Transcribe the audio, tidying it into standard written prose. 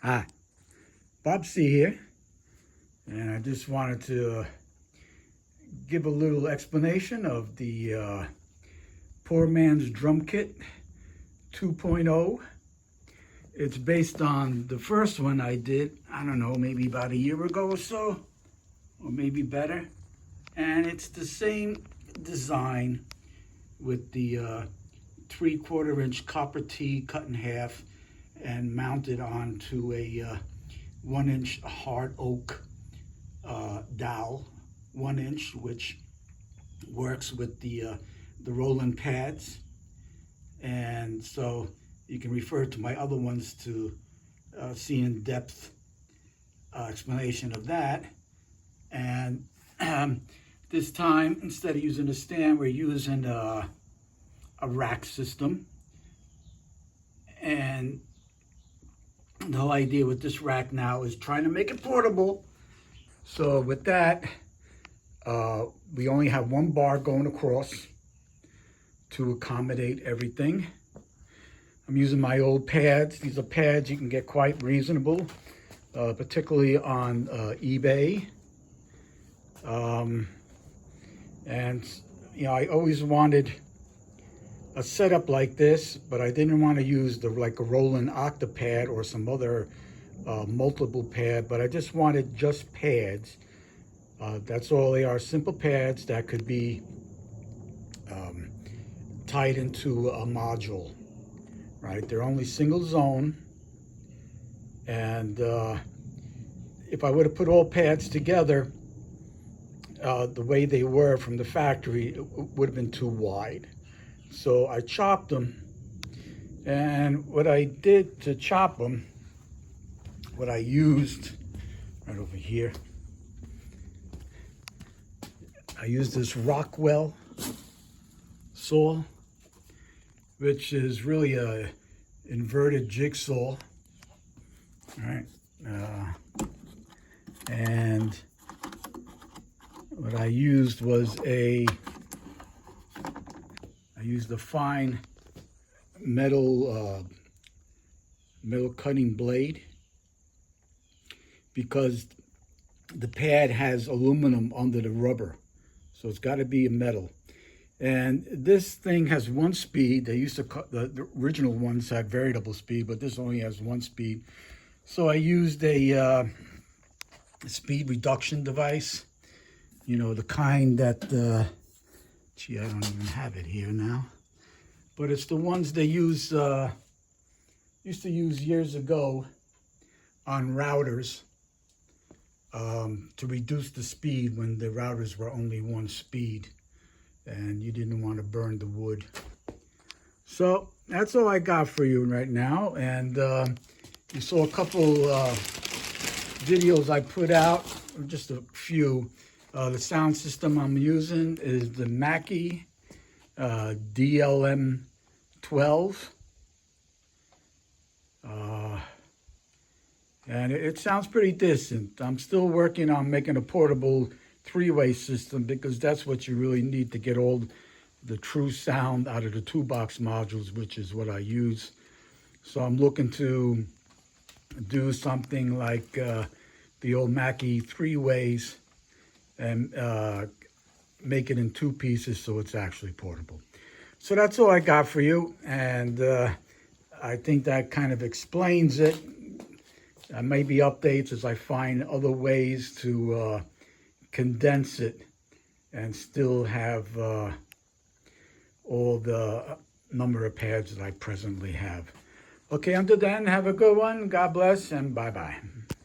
Hi, Bob C here, and I just wanted to give a little explanation of the Poor Man's Drum Kit 2.0. It's based on the first one I did, I don't know, maybe about a year ago or so, or maybe better. And it's the same design with the 3/4 inch copper T cut in half and mounted onto a 1 inch hard oak dowel, 1 inch, which works with the Roland pads. And so you can refer to my other ones to see in-depth explanation of that. And this time, instead of using a stand, we're using a rack system. And the whole idea with this rack now is trying to make it portable. So with that, we only have one bar going across to accommodate everything. I'm using my old pads. These are pads you can get quite reasonable, particularly on eBay. And you know, I always wanted a setup like this, but I didn't want to use like a Roland Octapad or some other multiple pad, but I just wanted just pads. That's all they are, simple pads that could be tied into a module, right? They're only single zone, and if I would have put all pads together the way they were from the factory, it would have been too wide. So I chopped them, and what I did to chop them, what I used right over here, I used this Rockwell saw, which is really a inverted jigsaw, all right? And what I used was I used a fine metal cutting blade, because the pad has aluminum under the rubber, so it's got to be a metal. And this thing has one speed. They used to cut, the original ones had variable speed, but this only has one speed. So I used a speed reduction device, you know, the kind that, gee, I don't even have it here now, but it's the ones they used to use years ago on routers to reduce the speed when the routers were only one speed and you didn't want to burn the wood. So that's all I got for you right now. And you saw a couple videos I put out, just a few. The sound system I'm using is the Mackie DLM-12. And it sounds pretty decent. I'm still working on making a portable three-way system, because that's what you really need to get all the true sound out of the two-box modules, which is what I use. So I'm looking to do something like the old Mackie three-ways and make it in two pieces so it's actually portable. So that's all I got for you, and I think that kind of explains it. Maybe updates as I find other ways to condense it and still have all the number of pads that I presently have. Okay, until then, have a good one. God bless, and bye-bye.